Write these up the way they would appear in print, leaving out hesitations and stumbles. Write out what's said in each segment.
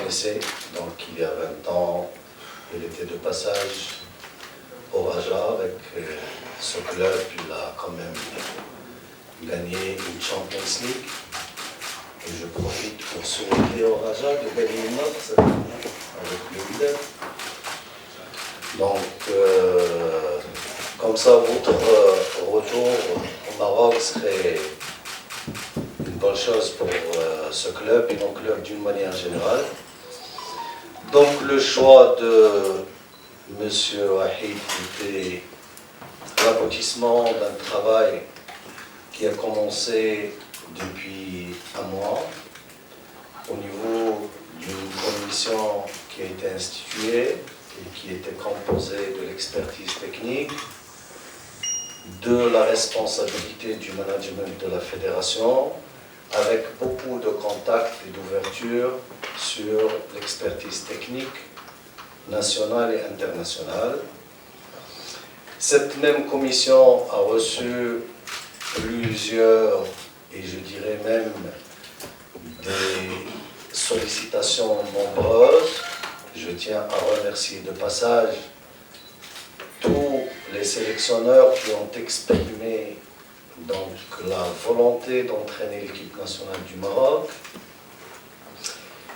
connaissez. Donc il y a 20 ans, il était de passage au Raja avec ce club. Il a quand même gagné une Champions League. Et je profite pour souhaiter au Raja de gagner une autre cette année avec le leader. Donc, comme ça, votre retour au Maroc serait une bonne chose pour ce club et nos clubs d'une manière générale. Donc, le choix de M. Wahid était l'aboutissement d'un travail qui a commencé depuis un mois au niveau d'une commission qui a été instituée et qui était composée de l'expertise technique, de la responsabilité du management de la fédération, avec beaucoup de contacts et d'ouverture sur l'expertise technique nationale et internationale. Cette même commission a reçu plusieurs, et je dirais même des sollicitations nombreuses. Je tiens à remercier de passage tous les sélectionneurs qui ont exprimé donc la volonté d'entraîner l'équipe nationale du Maroc.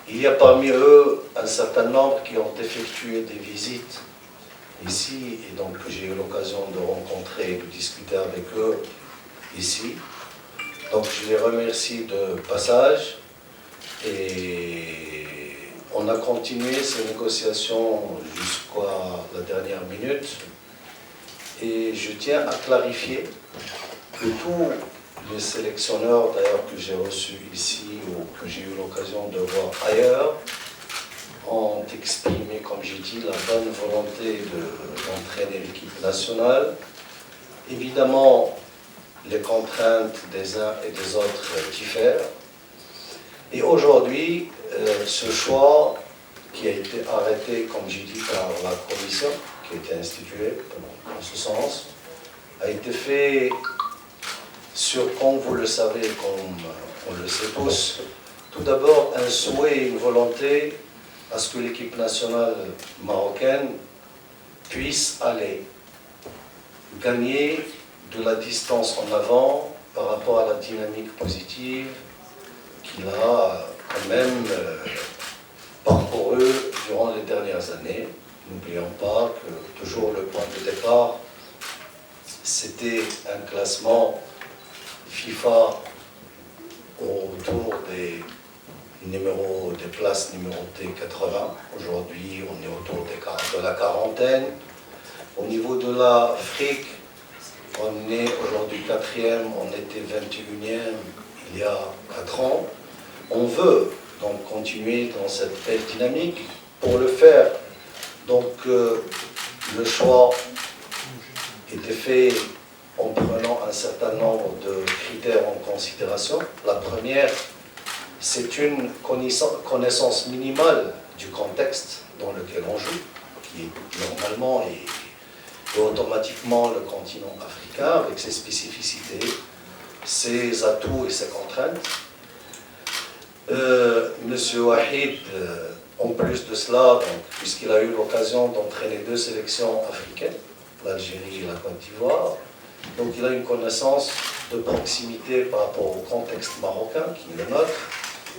Il y a parmi eux un certain nombre qui ont effectué des visites ici, et donc j'ai eu l'occasion de rencontrer et de discuter avec eux ici. Donc je les remercie de passage, et on a continué ces négociations jusqu'à la dernière minute. Et je tiens à clarifier que tous les sélectionneurs, d'ailleurs, que j'ai reçus ici ou que j'ai eu l'occasion de voir ailleurs, ont exprimé, comme j'ai dit, la bonne volonté d'entraîner l'équipe nationale. Évidemment, les contraintes des uns et des autres diffèrent. Et aujourd'hui, ce choix qui a été arrêté, comme j'ai dit, par la commission qui a été instituée dans ce sens, a été fait sur, comme vous le savez, comme on le sait tous, tout d'abord un souhait et une volonté à ce que l'équipe nationale marocaine puisse aller gagner de la distance en avant par rapport à la dynamique positive qu'il a quand même parcouru durant les dernières années. N'oublions pas que toujours le point de départ, c'était un classement FIFA autour des places numérotées 80. Aujourd'hui, on est autour de la quarantaine. Au niveau de l'Afrique, on est aujourd'hui 4e, on était 21e il y a 4 ans. On veut donc continuer dans cette belle dynamique. Pour le faire, donc le choix était fait en prenant un certain nombre de critères en considération. La première, c'est une connaissance minimale du contexte dans lequel on joue, qui est normalement et automatiquement le continent africain, avec ses spécificités, ses atouts et ses contraintes. Monsieur Wahid, en plus de cela, puisqu'il a eu l'occasion d'entraîner 2 sélections africaines, l'Algérie et la Côte d'Ivoire, donc il a une connaissance de proximité par rapport au contexte marocain, qui est le nôtre,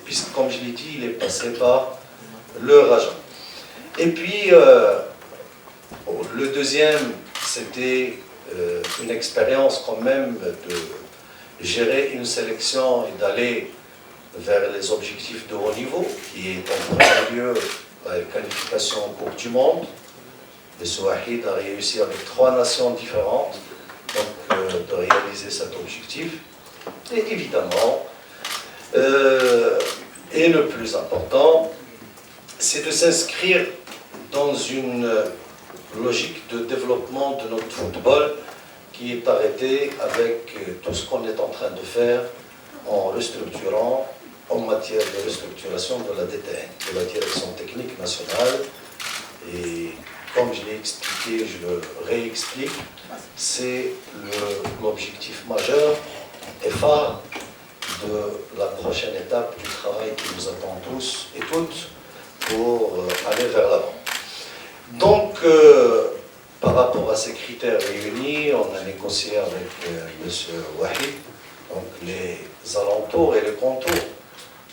puisque, comme je l'ai dit, il est passé par le Raja. Et puis, le deuxième, c'était une expérience quand même de gérer une sélection et d'aller vers les objectifs de haut niveau, qui est en premier lieu la qualification en Coupe du Monde. Le Wahid a réussi avec 3 nations différentes donc, de réaliser cet objectif. Et évidemment, et le plus important, c'est de s'inscrire dans une logique de développement de notre football qui est arrêtée avec tout ce qu'on est en train de faire en restructurant, en matière de restructuration de la DTN, de la Direction Technique Nationale. Et comme je l'ai expliqué, je le réexplique, c'est l'objectif majeur et phare de la prochaine étape du travail qui nous attend tous et toutes pour aller vers l'avant. Donc, par rapport à ces critères réunis, on a négocié avec M. Wahid donc les alentours et les contours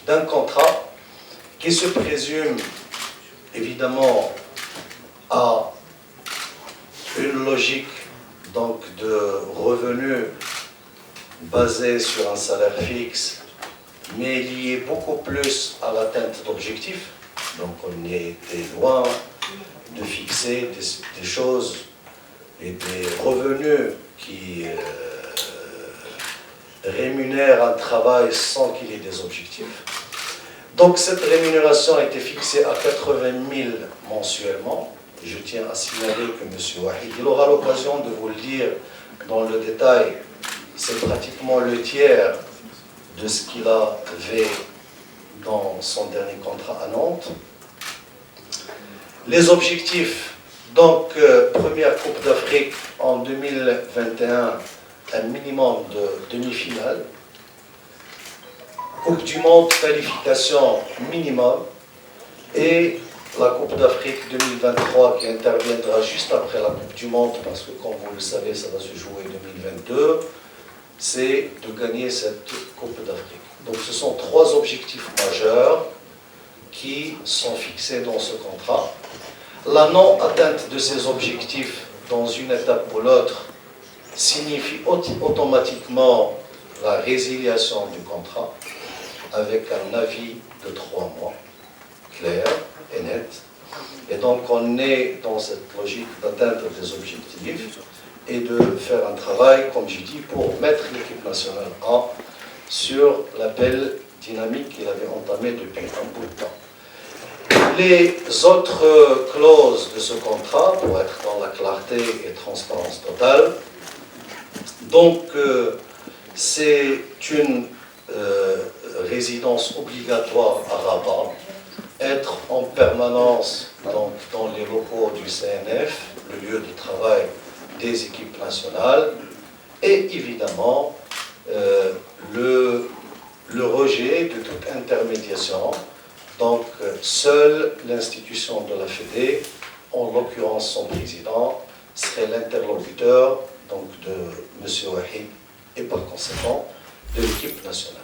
d'un contrat qui se présume évidemment à une logique donc de revenus basée sur un salaire fixe, mais lié beaucoup plus à l'atteinte d'objectifs. Donc on était loin de fixer des choses et des revenus qui rémunèrent un travail sans qu'il y ait des objectifs. Donc cette rémunération a été fixée à 80 000 mensuellement. Je tiens à signaler que M. Wahid, il aura l'occasion de vous le dire dans le détail, c'est pratiquement le tiers de ce qu'il avait dans son dernier contrat à Nantes. Les objectifs, donc première Coupe d'Afrique en 2021, un minimum de demi-finale. Coupe du Monde, qualification minimum. Et la Coupe d'Afrique 2023 qui interviendra juste après la Coupe du Monde, parce que comme vous le savez, ça va se jouer en 2022, c'est de gagner cette Coupe d'Afrique. Donc ce sont trois objectifs majeurs qui sont fixés dans ce contrat. La non-atteinte de ces objectifs dans une étape ou l'autre signifie automatiquement la résiliation du contrat avec un avis de 3 mois, clair et net. Et donc on est dans cette logique d'atteindre des objectifs et de faire un travail, comme j'ai dit, pour mettre l'équipe nationale A sur la belle dynamique qu'il avait entamée depuis un bout de temps. Les autres clauses de ce contrat, pour être dans la clarté et transparence totale, donc c'est une résidence obligatoire à Rabat, être en permanence donc, dans les locaux du CNF, le lieu de travail des équipes nationales, et évidemment le rejet de toute intermédiation. Donc seule l'institution de la Fédé, en l'occurrence son président, serait l'interlocuteur donc, de M. Wahid et par conséquent de l'équipe nationale.